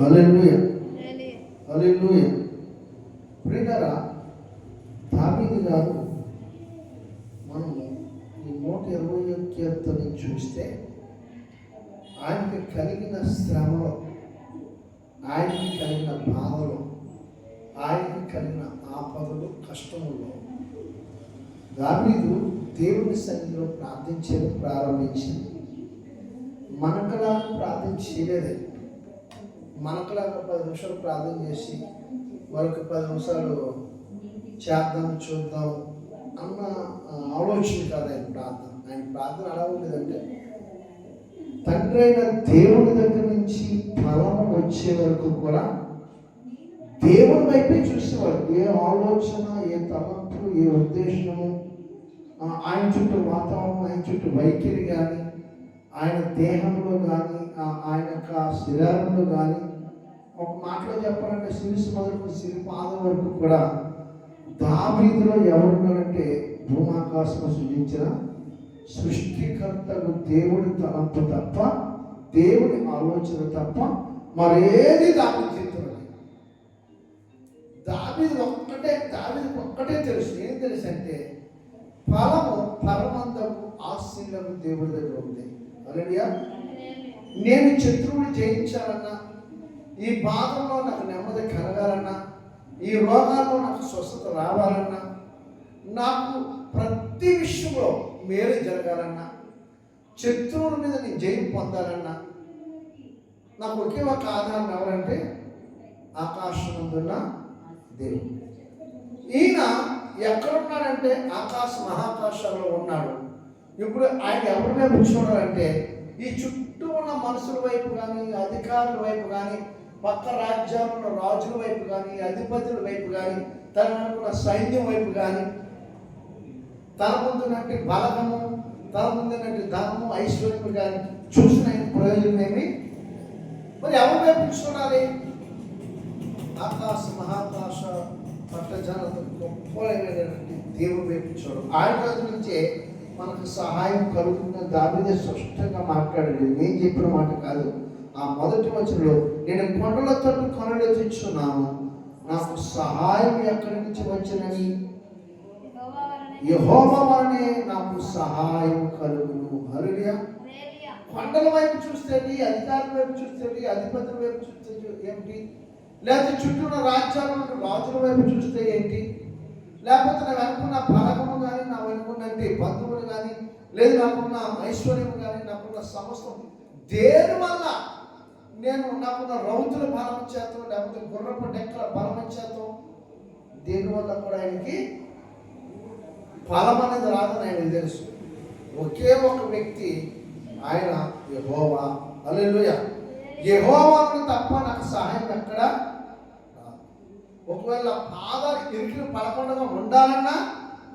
హల్లెలూయా, హల్లెలూయా. ప్రియరా, దావీదు గారు మనము ఈ 120వ కీర్తన చూస్తే ఆయనకి కలిగిన శ్రమలో, ఆయనకి కలిగిన బాధలో, ఆయనకి కలిగిన ఆపదలు, కష్టముల్లో దావీదు దేవుని సన్నిధిలో ప్రార్థించడం ప్రారంభించింది. మనకలాగా ప్రార్థన చేయలేదే. మనకలాగా 10 నిమిషాలు ప్రార్థన చేసి వరకు 10 నిమిషాలు చేద్దాం చూద్దాం అన్న ఆలోచన కాదు ఆయన ప్రార్థన. ఆయన ప్రార్థన ఎలా ఉండేదంటే, తండ్రి అయిన దేవుని దగ్గర నుంచి ఫలం వచ్చే వరకు కూడా దేవుని వైపే చూసేవాడు. ఏ ఆలోచన, ఏ తలంపు, ఏ ఉద్దేశము, ఆయన చుట్టూ వాతావరణం, ఆయన చుట్టూ వైఖరి కానీ, ఆయన దేహంలో కానీ, ఆయన యొక్క శరీరంలో కానీ, ఒక మాటలో చెప్పాలంటే శిరస్సు మొదలుకొని సిరిపాదం వరకు కూడా దావీదులో ఎవరున్నారంటే భూమాకాశం సృజించిన సృష్టికర్తకు దేవుడి తలంపు తప్ప, దేవుడి ఆలోచన తప్ప మరేది దావీదు చేతులు. దావీదు ఒక్కటే తెలుసు. ఏం తెలుసు అంటే, ఫలము పరమంతకు ఆశీర్వాదం దేవుడి దగ్గర ఉంది. హల్లెలూయా. నేను శత్రువుని జయించాలన్నా, ఈ బాధల్లో నాకు నెమ్మది కలగాలన్నా, ఈ రోగాల్లో నాకు స్వస్థత రావాలన్నా, నాకు ప్రతి విషయంలో మేలు జరగాలన్నా, శత్రువుల మీద నేను జయం పొందాలన్నా, నాకు ఒకే ఒక ఆధారం ఎవరంటే ఆకాశమందున్న దేవుడు. ఈయన ఎక్కడున్నాడంటే ఆకాశ మహాకాశాల్లో ఉన్నాడు. ఇప్పుడు ఆయన ఎవరి వైపు చూడాలంటే, ఈ చుట్టూ ఉన్న మనుషుల వైపు కానీ, అధికారుల వైపు కానీ, పక్క రాజ్యాల్లో ఉన్న రాజుల వైపు కానీ, అధిపతుల వైపు కానీ, తన అనుకున్న సైన్యం వైపు కానీ, తన ముందున్నట్టు బలగము, తన ముందున్నట్టు ధనము, ఐశ్వర్యము కానీ చూసిన ప్రయోజనం ఏమి? మరి ఎవరి వైపు చూడాలి? ఆకాశ మహాకాశ పట్టజాలతో గొప్పమైనటువంటి దేవుడి వైపు చూడాలి. ఆయన రోజు నుంచే మనకు సహాయం కలుగుతున్న దావీదే స్పష్టంగా మాట్లాడాడు. నేను చెప్పిన మాట కాదు. ఆ మొదటి వచనంలో, నేను కొండల తట్టు కనులెత్తుచున్నాను, నాకు సహాయం ఎక్కడి నుంచి వచ్చినని, యెహోవా వలనే నాకు సహాయం కలుగును. హల్లెలూయా. కొండల వైపు చూస్తేంటి, అధికారుల వైపు చూస్తేంటి, అధిపతుల వైపు చూస్తే ఏమిటి, లేకపోతే చుట్టూ ఉన్న రాజ్యాల రాజుల వైపు చూస్తే ఏంటి, లేకపోతే నా వెనుకున్న బలగము కానీ, నా వెనుకున్నట్టు బంధువులు కానీ, లేదు నాకున్న ఐశ్వర్యం కానీ, నాకున్న సమస్తం దేని వల్ల, నేను నాకున్న రౌతుల బలం చేత, లేకపోతే గుర్రపు డెక్కల బలం చేత, దేనివల్ల కూడా ఆయనకి ఫలం అనేది రాదని ఆయనకు తెలుసు. ఒకే ఒక వ్యక్తి, ఆయన యెహోవా. హల్లెలూయా. యెహోవాకు తప్ప నాకు సహాయం ఎక్కడ రాదు. ఒకవేళ పాదాలు ఇరుకులు పడకుండా ఉండాలన్నా,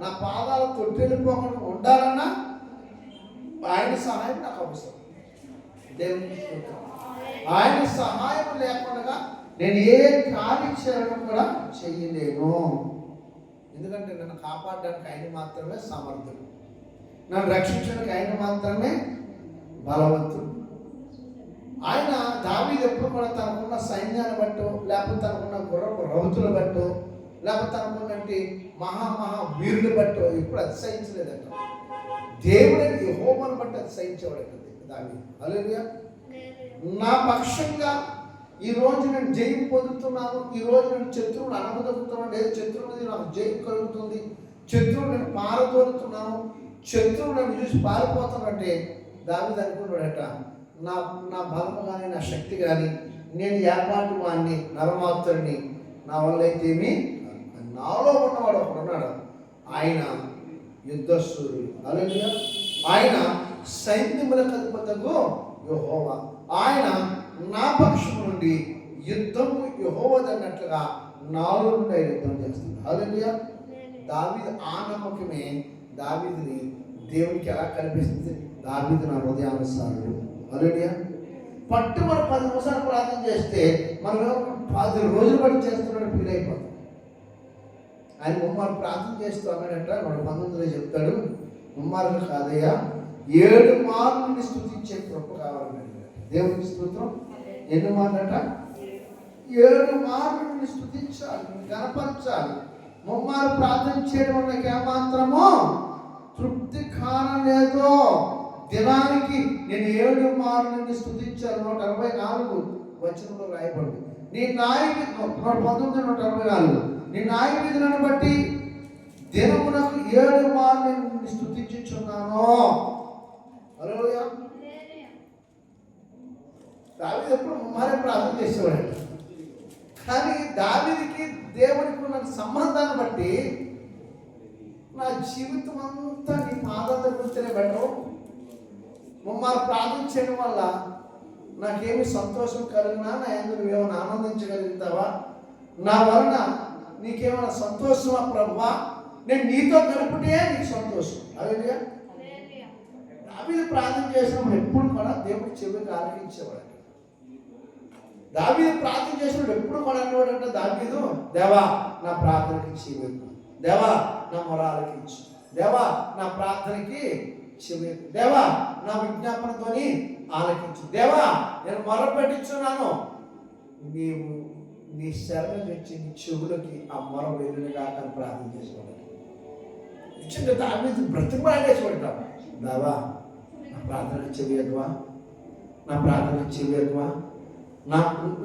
నా పాదాలు తొట్టెళ్ళిపోకుండా ఉండాలన్నా ఆయన సహాయం నాకు అవసరం. దేవునికి ఆయన సహాయం లేకుండా నేను ఏ కార్యాచరణ కూడా చెయ్యలేను. ఎందుకంటే నన్ను కాపాడడానికి ఆయన మాత్రమే సమర్థుడు, నన్ను రక్షించడానికి ఆయన మాత్రమే బలవంతుడు. ఆయన దావీదు ఎప్పుడు కూడా తనకున్న సైన్యాన్ని బట్టో, లేకపోతే తనకున్న గుర్రపు రౌతులు బట్టో, లేకపోతే తనకున్నటువంటి మహా వీరులు బట్టో ఎప్పుడు అతిశయించలేదంట. దేవుడిని యెహోవాను బట్టి అతిశయించేవాడు దావీదు. హల్లెలూయా. నా పక్షంగా ఈరోజు నేను జయం పొందుతున్నాను, ఈరోజు నేను శత్రువుని అనగదొక్కుతున్నాను, లేదు శత్రువు మీద నాకు జయం కలుగుతుంది, శత్రువు నేను పారదోలుతున్నాను, శత్రువు నన్ను చూసి పారిపోతానంటే దావీదు అనుకున్నాడట, నా బలము కానీ, నా శక్తి కానీ, నేను ఏపాటి వాడిని, నరమాత్రుడిని, నా వల్ల అయితే ఏమి, నాలో ఉన్నవాడు ఒకడున్నాడు, ఆయన యుద్ధశూరుడు. హల్లెలూయా. ఆయన సైన్యములకు అధిపతియగు యెహోవా, ఆయన నా పక్షం నుండి యుద్ధము యెహోవాదన్నట్లుగా నాలో నుండి ఆయన యుద్ధం చేస్తుంది. హల్లెలూయా. దావీదు ఆ నమ్మకమే దావీదుని దేవునికి ఎలా కనిపిస్తుంది? దావీదు నా హృదయానుసారుడు. హల్లెలూయా. పట్టుమని 10 నిమిషాలు ప్రార్థన చేస్తే మనం 10 రోజులు బట్టి చేస్తున్నట్టు ఫీల్ అయిపోతాం. ఆయన ముమ్మారు ప్రార్థన చేస్తూ అన్నాడంట, 19లో చెప్తాడు, ముమ్మారులు కాదయ్యా 7 మార్లు స్తుతించే కృప కావాలన్నాడు. దేవునికి స్తోత్రం. ఎన్ని మార్లట? 7 మార్లు నిన్ను స్తుతించాలి, నిన్ను గణపరచాలి. ముమ్మారు ప్రార్థన చేయడం వల్ల ఏమాత్రమో తృప్తి కానలేదో. దినానికి నేను 7 మార్లు నిన్ను స్తుతించాను. 164 వచనంలో రాయబడింది. నీ నాయకు 19 164 నీ నాయకు విధులను బట్టి దినమునకు 7 మార్లు నేను నిన్ను స్తుతించుచున్నాను. హల్లెలూయా. దావీదు ఎప్పుడు ముమ్మారే ప్రార్థన చేసేవాడు. కానీ దావీదుకి దేవునికి ఉన్న సంబంధాన్ని బట్టి నా జీవితం అంతా నీ పాదాల గుర్తునే పెట్టవు. ముమ్మారు ప్రార్థన చేయడం వల్ల నాకేమి సంతోషం కలిగినా నా యందు నువ్వేమైనా ఆనందించగలుగుతావా? నా వలన నీకేమైనా సంతోషమా ప్రభువా? నేను నీతో గడుపుటే నీకు సంతోషం. హల్లెలూయా. దావీదు ప్రార్థన చేసినప్పుడు ఎప్పుడు కూడా దేవుడి చెవికి ఆలకించేవాడు. దావీదు ప్రార్థన చేసినప్పుడు ఎప్పుడు కూడా అనేవాడంటే, దావీదు దేవా నా ప్రార్థనకి చెవికు, దేవా నా మొర ఆలకించు, దేవా నా ప్రార్థనకి చెవికు, దేవా నా విజ్ఞాపనతోని ఆలకించు, దేవా నేను మొర పెట్టించున్నాను, నీవు నీ శరణు తెచ్చి నీ చెవులకి ఆ మొర వెళ్ళునుగా అని ప్రార్థన చేసేవాడు. నిజంగా దావీదు బ్రతిమాడేసేవాడు. దేవా నా ప్రార్థనకి చెవియకువా, నా ప్రార్థనకి చెవియకువా,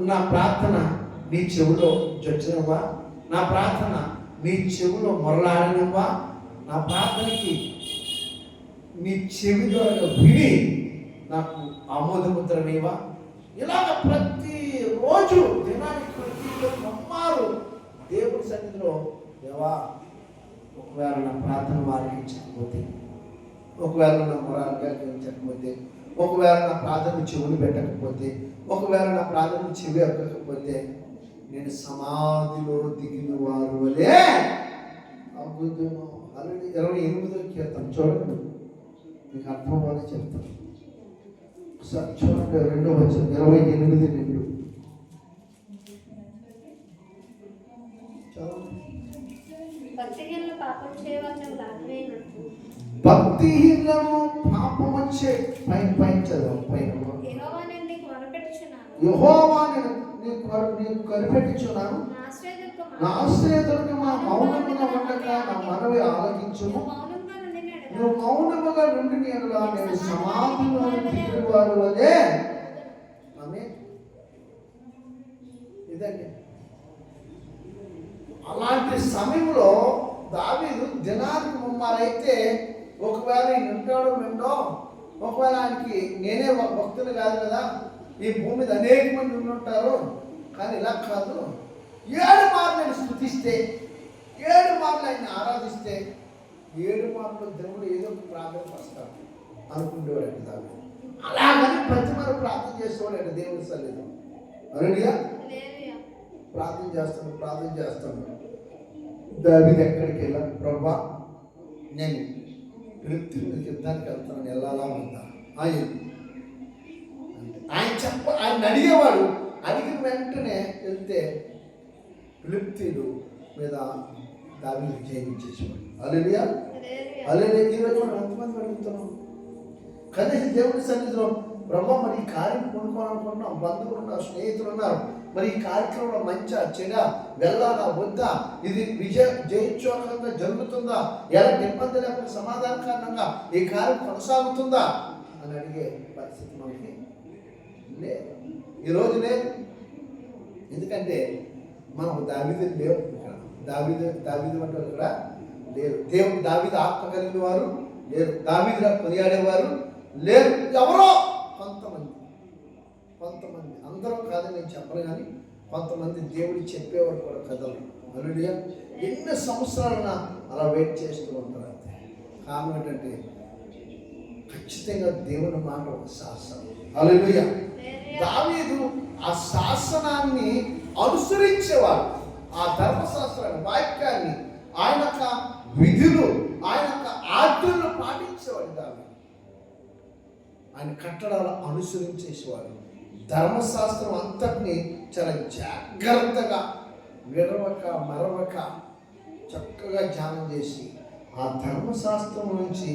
నా ప్రార్థన నీ చెవిలో జొచ్చినవా, నా ప్రార్థన నీ చెవిలో మొరలాడినవా, నా ప్రార్థనకి నీ చెవి ద్వారా విని నాకు ఆమోదముద్రమేవా. ఇలాగ ప్రతిరోజు దినానికి నమ్మారు దేవుడి సన్నిధిలో. దేవా ఒకవేళ నా ప్రార్థన ఆలకించకపోతే, ఒకవేళ నా మొరాలుగా ఆలకించకపోతే, ఒకవేళ నా ప్రార్థన చెవులు పెట్టకపోతే, ఒకవేళ నా ప్రార్థన చెవి ఎక్కకపోతే నేను సమాధిలో దిగిన వారు వలే అద్భుతము. ఆల్రెడీ 28వ కీర్తన చూడండి, మీకు అర్థం అని చెప్తాను. ఒకసారి చూడండి, 2వ వచనం 28:2. భక్తిహీనులను పాపం వచ్చే పైన చదవం. పైన యెహోవా నీకు కనిపెట్టుచున్నాను, నా ఆశ్రయతలకు మా మౌనముగా ఉండక నా మనవి ఆలకించుము. నువ్వు మౌనముగా నుండి నేను సమాధిలో దిగిన వారు వలే. ఆమేన్. ఇదండి. అలాంటి సమయంలో దావీదు దినానికి ముమ్మారైతే, ఒకవేళ ఈయన ఉంటాడో విండో, ఒకవేళ ఆయనకి నేనే ఒక భక్తులు కాదు కదా, ఈ భూమి మీద అనేక మంది ఉండుంటారు, కానీ ఇలా కాదు, 7 మార్లు నేను స్తుతిస్తే, 7 మార్లు ఆయన ఆరాధిస్తే, 7 మార్లు దేవుడు ఏదో ఒక ప్రార్థన వస్తాడు అనుకుంటేవాడు దావీదు. అలాగని ప్రతి మరో ప్రార్థన చేసేవాడు దేవుడి సన్నిధిలో. హల్లెలూయా. ప్రార్థన చేస్తాను. దావీదు ఎక్కడికి వెళ్ళా, ప్రభువా నేను ఫిలిష్తీయులకి యుద్ధానికి వెళ్తాను, వెళ్ళాలా ఉందా? ఆయన అడిగేవాడు. అడిగిన వెంటనే వెళ్తే ఫిలిష్తీయుల మీద దావీదు జయించేసేవాడు. హల్లెలూయా. హల్లెలూయా. ఈరోజు మనం ఎంతమంది అడుగుతున్నాం? కనీసం దేవుడి సన్నిధిలో, ప్రభువా మరి ఈ కార్యం కొనుక్కోవాలనుకుంటున్నాం, బంధువులు ఉన్నారు, స్నేహితులు ఉన్నారు, మరి ఈ కార్యక్రమంలో మంచి చెడ వెళ్ళాలా వద్దా, ఇది జయించోకంగా జరుగుతుందా, ఎలాంటి ఇబ్బంది లేకుండా సమాధానకరంగా ఈ కార్యం కొనసాగుతుందా అని అడిగే పరిస్థితి మనకి లేదు, ఈరోజు లేదు. ఎందుకంటే మనం దావీదు లేవు ఇక్కడ. దావీదు అంటే ఇక్కడ లేరు. దేవుడు దావీదు ఆత్మ కలిగిన వారు లేరు, దావీదులా కొనియాడేవారు లేరు. ఎవరో కొంతమంది, అందరూ కాదని నేను చెప్పను, కానీ కొంతమంది దేవుడు చెప్పేవారు కూడా కథలు. హల్లెలూయా. ఎన్ని సంవత్సరాలన్నా అలా వెయిట్ చేస్తూ ఉంటారు. అంతే. కారణం ఏంటంటే ఖచ్చితంగా దేవుని మాట ఒక శాసనం. హల్లెలూయా. దావీదు ఆ శాసనాన్ని అనుసరించేవాడు, ఆ ధర్మశాస్త్రాన్ని, వాక్యాన్ని, ఆయన యొక్క విధులు, ఆయన యొక్క ఆజ్ఞలను పాటించేవాడు. దావీదు ఆయన కట్టడాలు అనుసరించేసేవాడు. ధర్మశాస్త్రం అంతటిని చాలా జాగ్రత్తగా విరవక మరవక చక్కగా ధ్యానం చేసి, ఆ ధర్మశాస్త్రం నుంచి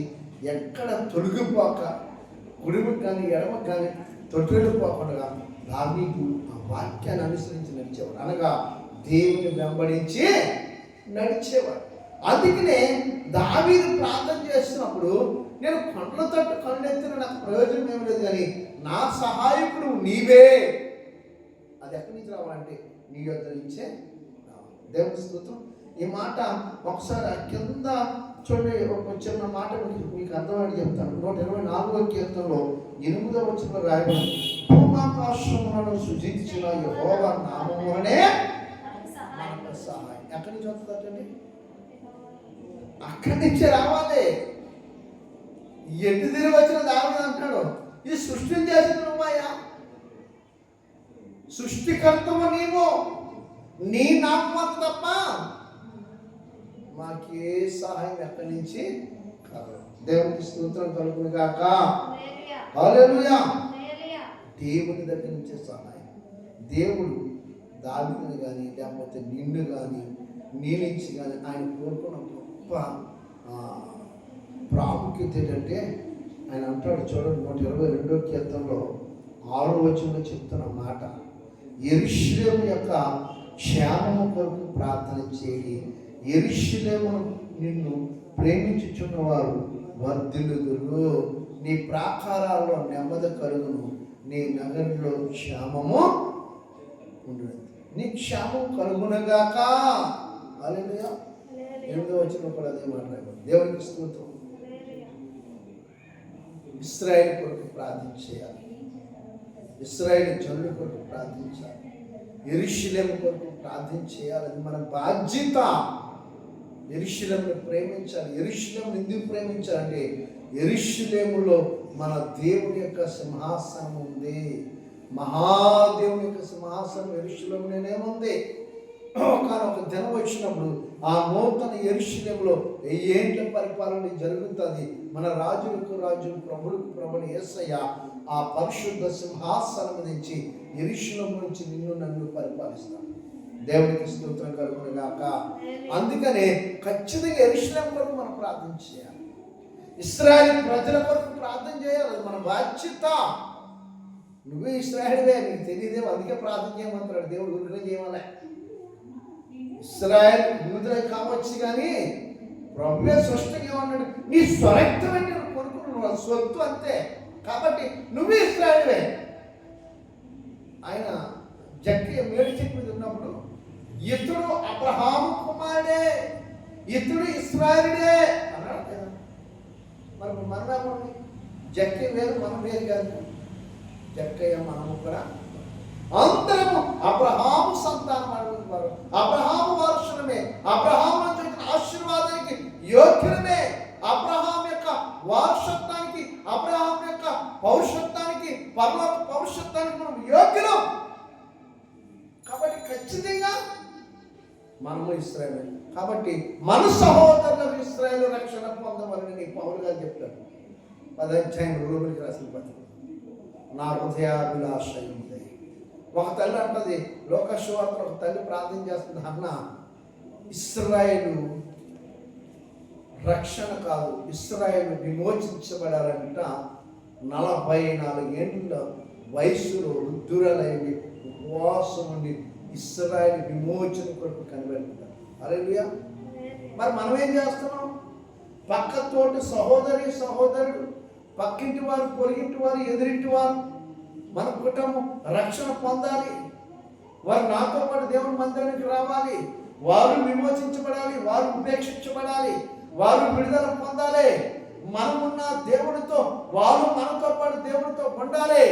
ఎక్కడ తొలగిపోక, కుడికి కానీ ఎడమకు కానీ తొట్టిపోకుండా దావీదు ఆ వాక్యాన్ని అనుసరించి నడిచేవాడు, అనగా దేవుని వెంబడించి నడిచేవాడు. అందుకనే దావీదు ప్రార్థన చేస్తున్నప్పుడు నేను కొండల తట్టు కన్నెత్తిన నాకు ప్రయోజనం ఏమి లేదు, కానీ నా సహాయకుడు నీవే. అది ఎక్కడి నుంచి రావాలంటే నీ యొద్ద నుంచే రావాలి. దేవుని స్తోత్రం. ఈ మాట ఒకసారి కింద చూడండి, ఒక చిన్న మాట మీకు అర్థమని చెప్తాను. 124వ కీర్తనలో 8వ వచనంలో రాయబడి, భూమాకాశములను సృజించిన యెహోవా నామమునే మనకు సహాయం. ఎక్కడి నుంచి వస్తుందండి? అక్కడి నుంచే రావాలి. ఎటు తిరిగి వచ్చిన దావీదు అంటాడు, ఈ సృష్టిని చేసిన నువ్వయ్యా, సృష్టికర్తవు నీవు, నీ నామం తప్ప మాకే సహాయం ఎక్కడి నుంచి కాదు. దేవునికి స్తోత్రం కలుగును గాక. హల్లెలూయా. దేవుని దగ్గర నుంచే సహాయం. దేవుడు దావీదుని కానీ లేకపోతే నిన్ను కానీ నీ నుంచి కానీ ఆయన కోరుకున్న గొప్ప ప్రాముఖ్యత ఏంటంటే ఆయన అంటాడు చూడండి, 122వ కీర్తనలో 6వ వచనంలో చెప్తున్న మాట, యెరూషలేము యొక్క క్షేమము కొరకు ప్రార్థన చేయి, యెరూషలేమును నిన్ను ప్రేమించుచున్న వారు వర్ధిల్లుదురు, నీ ప్రాకారాల్లో నెమ్మది కలుగును, నీ నగరంలో క్షేమము ఉండును, నీ క్షేమం కలుగునగాక. హల్లెలూయా. 8వ వచనం కూడా అదే మాట్లాడారు. దేవునికి స్తోత్రం. ఇశ్రాయేలు కొరకు ప్రార్థించేయాలి, ఇశ్రాయేలు జనుల కొరకు ప్రార్థించాలి, యెరూషలేము కొరకు ప్రార్థించేయాలి. అది మన బాధ్యత. యెరూషలేమును ప్రేమించాలి. యెరూషలేమును ఎందుకు ప్రేమించాలంటే యెరూషలేములో మన దేవుని యొక్క సింహాసనం ఉంది. మహాదేవుని యొక్క సింహాసనం యెరూషలేములోనేముంది. ఒక దినం వచ్చినప్పుడు ఆ నూతన యెరూషలేములో 1000 ఏండ్ల పరిపాలన జరుగుతుంది. మన రాజులకు రాజు, ప్రభులకు ప్రభుని యేసయ్య ఆ పరిశుద్ధ సింహాసనం నుంచి యెరూషలేము నుంచి నిన్ను నన్ను పరిపాలిస్తాడు. దేవునికి స్తోత్రం కలుగును గాక. అందుకనే ఖచ్చితంగా యెరూషలేము కొరకు మనం ప్రార్థన చేయాలి, ఇశ్రాయేలు ప్రజల కొరకు ప్రార్థన చేయాలి. అది మన బాధ్యత. నువ్వే ఇశ్రాయేలువే, నీకు తెలియదేమో, అందుకే ప్రార్థన చేయమంటాడు దేవుడు. గురిగా చేయమలే. ఇశ్రాయేల్ యూదులే కావచ్చు, కానీ ప్రభువే స్పష్టంగా ఏమన్నాడు, నీ స్వరక్తమని నేను కొనుక్కున్నాను, స్వత్తు అంతే. కాబట్టి నువ్వే ఇశ్రాయేలువే. ఆయన జక్కయ్య మేడి చెట్టు మీద ఉన్నప్పుడు ఇతడు అబ్రహాము కుమారుడే, ఇతడు ఇశ్రాయేలుడే అన్నాడు కదా. మరి మనమేమండి, జక్కయ్య వేరు మనం వేరు కాదు. జక్కయ్య మనము కూడా అందరము అబ్రహాము సంతానం అడుగుతున్నారు, అబ్రహాము వారసులమే, అబ్రహాము నుంచి ఆశీర్వాదానికి యోగ్యులమే, అబ్రహాం యొక్క వారసత్వానికి, అబ్రహాం యొక్క పౌరుషత్వానికి, పరలోక పౌరుషత్వానికి మనం యోగ్యులం. కాబట్టి ఖచ్చితంగా మనము ఇశ్రాయేలు. కాబట్టి మన సహోదరులకు ఇశ్రాయేలు రక్షణ పొందమని పౌలు గారు చెప్తారు 10వ అధ్యాయం రోమీయులకు రాసిన పత్రిక. నా హృదయాభిలాష ఉంది. ఒక తల్లి అంటది, లోకశువార్తలో ఒక తల్లి ప్రార్థన చేస్తుంది, అన్న ఇశ్రాయేలు రక్షణ కాదు, ఇశ్రాయేలు విమోచించబడాలంట. 44 ఏళ్ళ వయసులో వృద్ధురాలైంది, ఉపవాసం నుండి ఇశ్రాయేలు విమోచన కొరకు కనిపెడుతున్నారు. హల్లెలూయా. మరి మనం ఏం చేస్తున్నాం? పక్కతోటి సహోదరి సహోదరుడు, పక్కింటి వారు, పొరిగింటి వారు, ఎదురింటి వారు, మన కుటుంబం రక్షణ పొందాలి, వారు నాతో పాటు దేవుని మందిరానికి రావాలి, వారు విమోచించబడాలి, వారు ఉపేక్షించబడాలి, వారు విడుదల పొందాలి. మనమున్న దేవుడితో వారు మనతో పాటు దేవుడితో ఉండాలి.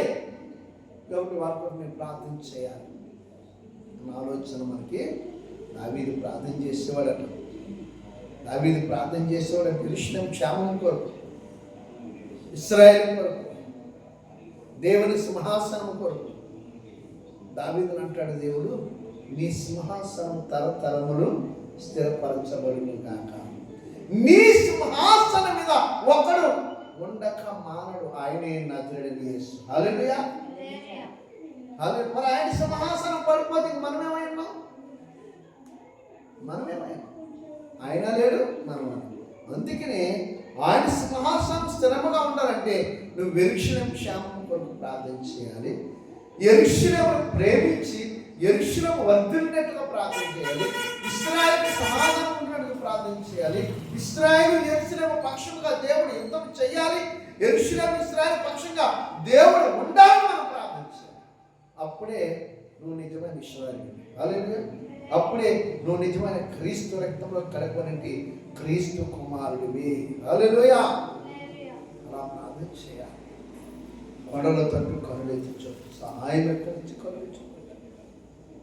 దేవుడి వారితో మేము ప్రార్థన చేయాలి అన్న ఆలోచన మనకి దావీదు ప్రార్థన చేసేవాడట. దావీదు ప్రార్థన చేసేవాడు యెరూషలేము క్షేమం కొరకు, ఇశ్రాయేలు కొరకు, దేవుని సింహాసనం కొరకు. దావీదుని అంటాడు దేవుడు, నీ సింహాసనం తరతరములు స్థిరపరచబడును గాక. నీ సింహాసనం మీద ఒకడు ఉండక మానడు, ఆయనే నజరేయుడైన యేసు. హల్లెలూయా. హల్లెలూయా. మరి ఆయన సింహాసనం పడిపోతే మనమేమైనా? మనమేమైనా? ఆయన లేడు, మనం. అందుకనే ఆయన సింహాసనం స్థిరముగా ఉండాలంటే నువ్వు యెరూషలేము క్షేమం కొరకు ప్రార్థన చేయాలి, యెరూషలేమును ప్రేమించి యెరూషలేము వర్ధిల్లినట్టుగా ప్రార్థన చేయాలి. ఇశ్రాయేలుకు సమాధానం ఉన్నట్టుగా ప్రార్థన చేయాలి. ఇశ్రాయేలు యెరూషలేము పక్షంగా దేవుడు యుద్ధం చేయాలి. యెరూషలేము ఇశ్రాయేలు పక్షంగా దేవుడు ఉండాలని మనం ప్రార్థన చేయాలి. అప్పుడే నువ్వు నిజమైన ఇశ్రాయేలు. హల్లెలూయా. అప్పుడే నువ్వు నిజమైన క్రీస్తు రక్తంలో కడగబడి క్రీస్తు కుమారుడివి. హల్లెలూయా. అలా ప్రార్థన చేయాలి. కొండల తట్టు కరుణించు, సహాయం ఎక్కడి నుంచి కరుణించు.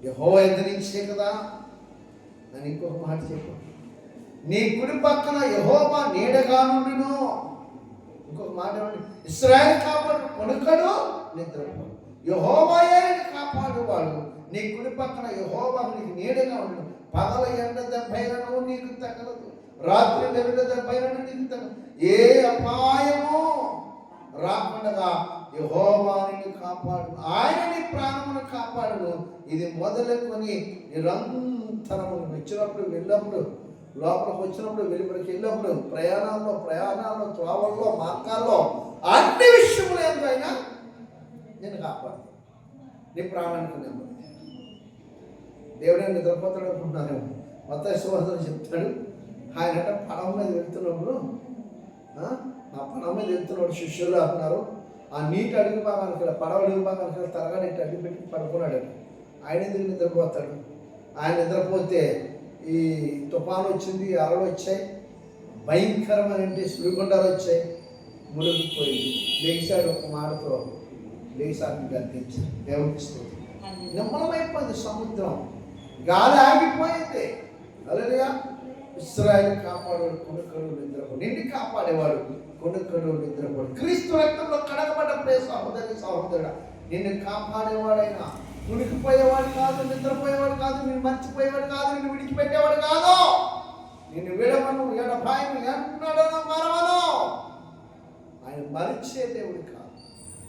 యెహోవా యొద్ద నుంచే కదా. నేను ఇంకొక మాట చెప్పు, నీ కుడి పక్కన యెహోవా నీడగా నుండును. ఇంకొక మాట ఏమండి, ఇశ్రాయేలు కాపాడు కొనుకడు నిద్రపోడు. యెహోవాయే నిన్ను కాపాడువాడు. నీ కుడి పక్కన యెహోవా నీకు నీడగా ఉండు. పగల ఎండ దెబ్బైనను నీకు తగలదు, రాత్రి వెలుడ దెబ్బైనను నీకు తగలదు. ఏ అపాయము రాకుండా యెహోవా నిన్ను కాపాడు. ఆయన నీ ప్రాణమును కాపాడును. ఇది మొదలుకొని నిరంతరము వచ్చినప్పుడు వెళ్ళినప్పుడు, లోపలికి వచ్చినప్పుడు వెలుపలికి వెళ్ళినప్పుడు, ప్రయాణాల్లో త్రోవల్లో మార్గాల్లో అన్ని విషయములు ఏమైనా నేను కాపాడు. నీ ప్రాణానికి నెమ్మది. దేవుడే నిద్రపోతాడు అనుకుంటున్నారేమో. మత్తయి సువార్తలో చెప్తాడు, ఆయన పడవ మీద వెళ్తున్నప్పుడు, ఆ పడవ మీద వెళ్తున్నప్పుడు శిష్యులు అంటున్నారు, ఆ నీటి అడుగు భాగానికి పడవ అడుగు భాగానికి తరగని అడ్డు పెట్టి పడుకున్నాడు. ఆయన ఎందుకు నిద్రపోతాడు? ఆయన నిద్రపోతే ఈ తుఫాను వచ్చింది, అలలు వచ్చాయి, భయంకరమైన సుడిగుండాలు వచ్చాయి, మునిగిపోయింది. లేచాడు, ఒక మాటతో లేచాన్ని గర్తించాడు. దేవునికి స్తోత్రం. నిమ్మలమైపోయింది సముద్రం, గాలి ఆగిపోయింది. హల్లెలూయా. ఇశ్రాయేలు కాపాడేవాడు కొనుక్కడు నిద్రపోడు. నిన్ను కాపాడేవాడు కొనుక్కడు నిద్రపోడు. క్రీస్తు రక్తంలో కడగబడ్డ ప్రియ సహోదరి సహోదరుడా, నిన్ను కాపాడేవాడైనా కునికిపోయేవాడు కాదు, నిద్రపోయేవాడు కాదు, నిన్ను మర్చిపోయేవాడు కాదు, నిన్ను విడిచిపెట్టేవాడు కాదు. నిన్ను విడవను, ఎడబాయను, ఎన్నడను మరవను. ఆయన మరిచే దేవుడు కాదు.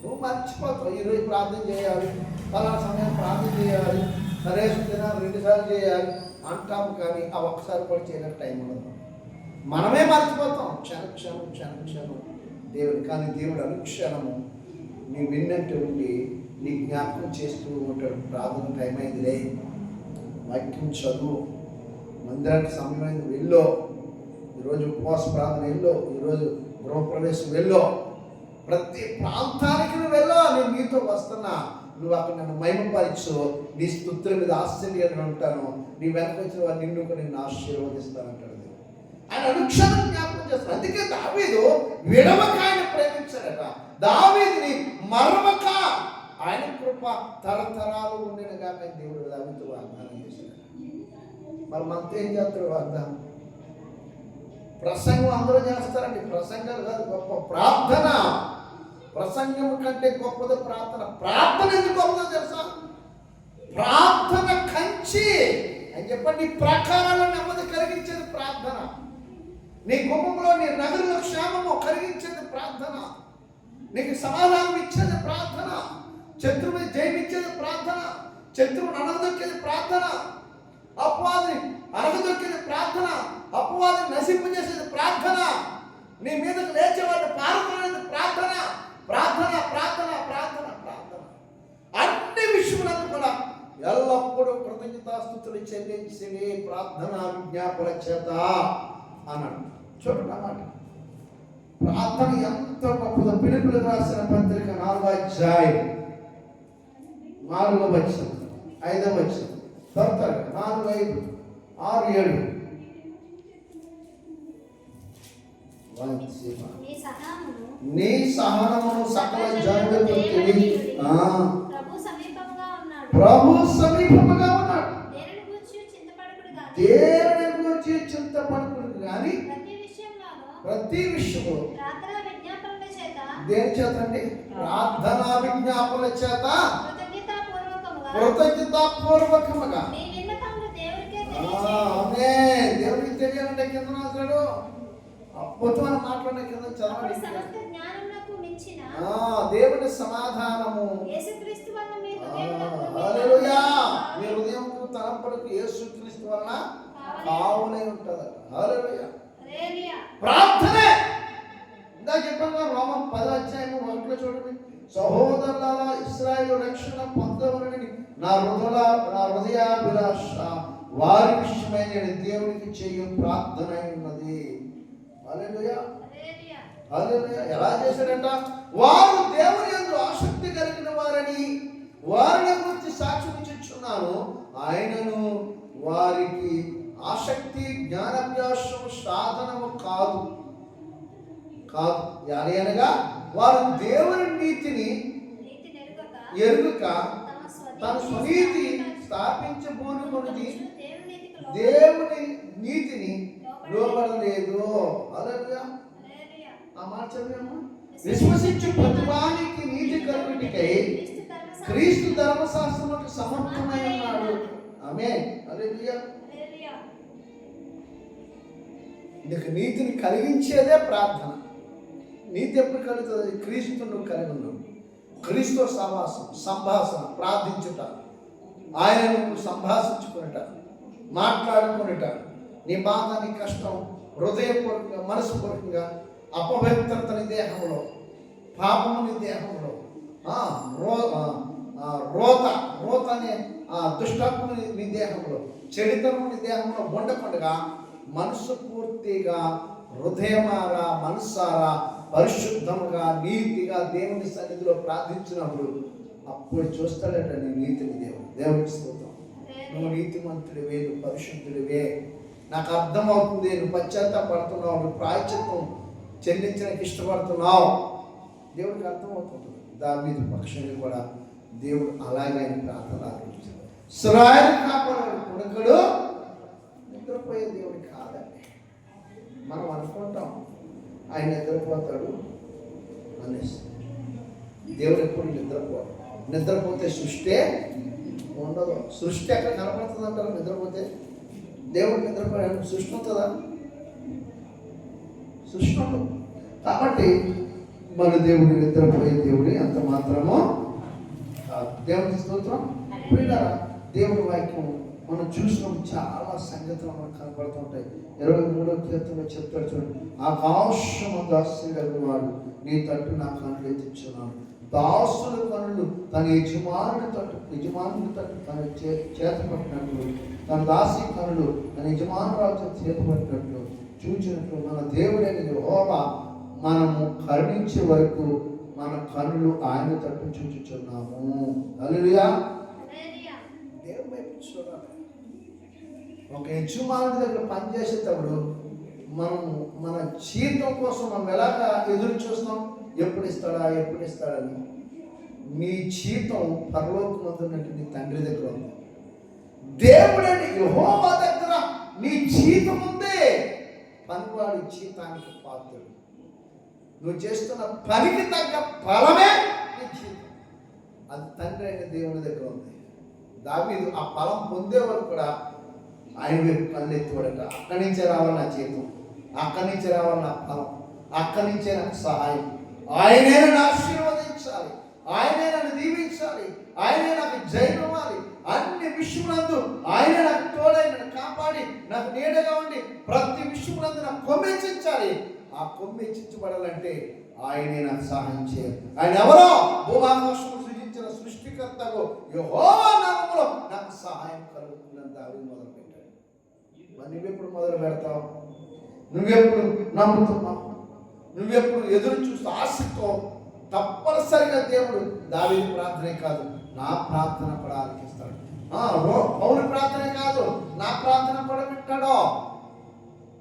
నువ్వు మర్చిపోతావు. ఈరోజు ప్రార్థన చేయాలి, పలానా సమయం ప్రార్థన చేయాలి, కనీసం దినాలు 2 సార్లు చేయాలి అంటాము, కానీ ఆ ఒక్కసారి కూడా చేయడానికి టైం ఉండదు. మనమే మర్చిపోతాం క్షణం దేవుడు. కానీ దేవుడు అనుక్షణము నీ విన్నట్టు ఉండి నీ జ్ఞాపకం చేస్తూ ఉంటాడు. ప్రార్థన టైం అయిందిలే, వాక్యం చదువు, మందిరానికి సమయమైంది వెళ్ళో, ఈరోజు ఉపవాస ప్రార్థన వెళ్ళో, ఈరోజు గృహప్రవేశం వెళ్ళో, ప్రతి ప్రాంతానికి నువ్వు వెళ్ళో. నేను నీతో వస్తున్నా, నువ్వు అక్కడ నన్ను మహిమపరచు, నీ స్తుతుల మీద ఆశ్చర్యంగా ఉంటాను, నీ వెనక వచ్చిన వారు నిన్ను ఆశీర్వదిస్తానంటాడు. ఆయన అనుక్షణం జ్ఞాపకం చేస్తాడు. అందుకే దావీదు విడవక ఆయన ప్రేమించాడట. దావీదుని మరవక ఆయన కృప తరతరాలు ఉండిన కాక దేవుడు దావీదు వాగ్దానం చేశాడు. మరి మనతో ఏం చేస్తాడు వాగ్దానం? ప్రసంగం అందరూ చేస్తారండి. ప్రసంగాలు కాదు, గొప్ప ప్రార్థన. ప్రసంగం కంటే గొప్పది ప్రార్థన. ప్రార్థన ఎందుకు గొప్పదో తెలుసా? ప్రార్థన కంచి అని చెప్పండి, ప్రకారాల నెమ్మది కలిగించేది ప్రార్థన. నీ కుటుంబంలో, నీ నగరంలో క్షేమము కలిగించేది ప్రార్థన. నీకు సమాధానం ఇచ్చేది ప్రార్థన. శత్రువుని జయమిచ్చేది ప్రార్థన. శత్రువుని అనగదొక్కేది ప్రార్థన. అపవాదిని అనగదొక్కేది ప్రార్థన. అపవాదిని నశింపజేసేది ప్రార్థన. నీ మీదకు లేచేవాడిని పాల్గొనేది ప్రార్థన. ప్రార్థన ప్రార్థన ప్రార్థన ప్రార్థన. అన్ని విషయములను కూడా ఎల్లప్పుడూ కృతజ్ఞతాస్తుతులు చెల్లించే ప్రార్థన విజ్ఞాపన చేత అన్నాడు. చూడండి అన్నమాట. ప్రార్థన ఎంత గొప్పదో. పిలుపులకు రాసిన పత్రిక 4వ అధ్యాయం 4వ వచనం 5వ వచనం తర్వాత 4, 5, 6, 7 నీ సహనమును సకల జనులకు తెలియ. ప్రభు సమీపముగా ఉన్నాడు. దేనిని గురించి చింతపడకుడు కానీ ప్రతి విషయము దేని చేత అండి? ప్రార్థనా విజ్ఞాపనల చేత కృతజ్ఞతాపూర్వకముగా దేవుడికి తెలియాలంటే కింద రాశాడు. అద్భుతమైన మాట్లాడే కింద చదవండి. దేవుని సమాధానము హల్లెలూయా మీ హృదయం తలంపులకు యేసుక్రీస్తు వలన కావునై ఉంటది. హల్లెలూయా. ప్రార్థనే ఇందాక చెప్పాను, రోమన్ 10వ అధ్యాయం 1లో చూడండి. సహోదరులారా, ఇశ్రాయేలు రక్షణ పొందవలని నా హృదయాభిలాష, వారి విషయమై నేను దేవునికి చేయు ప్రార్థన ఉన్నది. హల్లెలూయా, హల్లెలూయా. ఎలా చేశాడంట? వారు దేవుని యందు ఆసక్తి కలిగిన వారని వారిని గురించి సాక్ష్యం ఇచ్చుచున్నాను. ఆయనను వారికి ఆసక్తి జ్ఞానాభ్యాసం సాధనము కాదు అనగా వారు దేవుని నీతిని ఎరుగక తన స్వనీతి స్థాపించబోనుకున్నది దేవుని నీతిని లోబడలేదు. హల్లెలూయా. ఆ మాట చదివాము. విశ్వసించు ప్రతివానికి నీతి కలుగుటకై క్రీస్తు ధర్మశాస్త్రములకు సమర్థమై ఉన్నాడు. ఆమేన్. హల్లెలూయా. నీకు నీతిని కలిగించేదే ప్రార్థన. నీతి ఎప్పుడు కలుగుతుంది? క్రీస్తు నువ్వు కలిగి ఉన్నావు. క్రీస్తు సంభాషణ, ప్రార్థించుట, ఆయన నువ్వు సంభాషించుకునేట, మాట్లాడుకునేట, నీ బాధ, నీ కష్టం హృదయపూర్వకంగా, మనసుపూర్వకంగా, అపవిత్రత నీ దేహంలో, పాపము నీ దేహంలో, రోత అనే దుష్టాత్మ నీ దేహంలో, చెడితనం నీ దేహంలో ఉండకుండా మనసు పూర్తిగా, హృదయమారా, మనసారా, పరిశుద్ధముగా, నీతిగా దేవుని సన్నిధిలో ప్రార్థించినప్పుడు అప్పుడు చూస్తాడట నీ నీతిని. దేవునికి స్తోత్రం. నువ్వు నీతిమంతుడివే, నువ్వు పరిశుద్ధుడివే, నాకు అర్థమవుతుంది, నువ్వు పశ్చాత్తాపడుతున్నావు, నువ్వు ప్రాయశ్చిత్తం చెల్లించడానికి ఇష్టపడుతున్నావు, దేవుడికి అర్థమవుతుంది. దావీదు పక్షుని కూడా దేవుడు అలాగే ప్రార్థన ఆలోచించాడు. ఇశ్రాయేలు కాపాడు కొడుకుడు నిద్రపోయే దేవుడు కాదండి. మనం అనుకుంటాం ఆయన నిద్రపోతాడు అనేసి. దేవుడు ఎప్పుడు నిద్రపోతే సృష్టి ఉండదు. సృష్టి ఎక్కడ కనపడుతుంది అంటారు? నిద్రపోతే దేవుడు నిద్రపోయాడు, సృష్టి ఉంటుందా? సృష్టి ఉండదు. కాబట్టి మన దేవుడు నిద్రపోయే దేవుడి అంత మాత్రము దేవుడికి స్తోత్రం. దేవుడి వాక్యం మనం చూసినప్పుడు చాలా సంగతులు మనకు కనపడుతుంటాయి. 23వ కీర్తనలో చెప్తాడు చూడండి, ఆకాశము దాస్యం వాడు నీ తట్టు నా కనులు ఎత్తించున్నాను. దాసుల కనులు తన యజమానుని తట్టు తన చేత పట్టినట్లు, తన దాసి కనులు తన యజమానురాజు చేత పట్టినట్లు చూచినట్లు మన దేవుడైన యెహోవా మనము కరుణించే వరకు మన కనులు ఆయన తట్టు చూచుచున్నాము. హల్లెలూయా. దేవుని వైపు చూడాలి. ఒక యజమానుడి దగ్గర పనిచేసేటప్పుడు మన జీవితం కోసం మనం ఎలాగా ఎదురు చూస్తాం? ఎప్పుడు ఇస్తాడని. నీ జీవితం పరలోకమందున్నట్టు నీ తండ్రి దగ్గర ఉంది. దేవుడని యెహోవా దగ్గర నీ జీవితం ఉంది. పనివాడి జీవితానికి పాత్రుడు. నువ్వు చేస్తున్న పనికి తగ్గ ఫలమే నీ జీవితం. అది తండ్రి అయిన దేవుని దగ్గర ఉంది. దావీదు ఆ ఫలం పొందే వరకు కూడా ఆయన వైపు కళ్ళు ఎత్తువాడట. అక్కడి నుంచే రావాలి నా జీవితం, అక్కడి నుంచే రావాలి నా ఫలం, అక్కడి నుంచే నాకు సహాయం, ఆయనే నన్ను ఆశీర్వదించాలి, ఆయనే నన్ను దీవించాలి, ఆయనే నాకు జయం ఇవ్వాలి, అన్ని విషయములందు ఆయనే నాకు తోడై నన్ను కాపాడి నాకు నీడగా ఉండి ప్రతి విషయములందు నాకు కొమ్మెచ్చించాలి. ఆ కొమ్మెచ్చించబడాలంటే ఆయనే నాకు సహాయం చేయాలి. ఆయన ఎవరో? భూమాకాశము సృజించిన సృష్టికర్తకు యెహోవా నామములో నాకు సహాయం కలుగుతుందని దావీదు మొదలు పెట్టాడు. మరి నువ్వెప్పుడు మొదలు పెడతావు? నువ్వెప్పుడు నమ్ముతున్నావు? నువ్వెప్పుడు ఎదురు చూస్తూ ఆశతో? తప్పనిసరిగా దేవుడు దావీదు ప్రార్థనే కాదు, నా ప్రార్థన కూడా ఆలకిస్తాడు. పౌలు ప్రార్థనే కాదు, నా ప్రార్థన కూడా వింటాడు.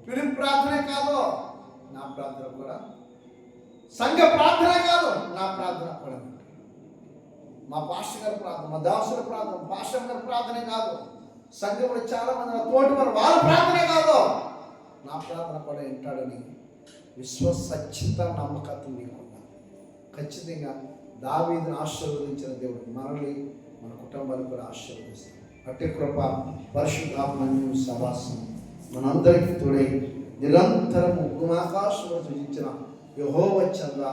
ఫిలిప్ ప్రార్థనే కాదు, నా ప్రార్థన కూడా, సంఘ ప్రార్థన కాదు, నా ప్రార్థన కూడా వింటాడు. మా పాస్టర్ గారి ప్రార్థన, మా దాసుల ప్రార్థన, పాస్టర్ గారి ప్రార్థనే కాదు, సంఘంలో చాలా మంది తోటి వాళ్ళ ప్రార్థనే కాదు, నా ప్రార్థన కూడా వింటాడని విశ్వసచ్చిత నమ్మకత్వం నీకు ఖచ్చితంగా దావీదును ఆశీర్వదించిన దేవుడు మనల్ని, మన కుటుంబాన్ని కూడా ఆశీర్వదిస్తాడు. అట్టి కృప, పరిశుద్ధాత్మన్యు సవాసం మనందరికీ తోడై నిరంతరము భూమాకాశంలో సృజించిన యెహోవా చంద్ర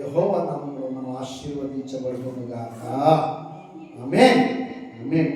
యెహోవా నామములో మనం ఆశీర్వదించబడుదుముగాక. ఆమేన్. ఆమేన్.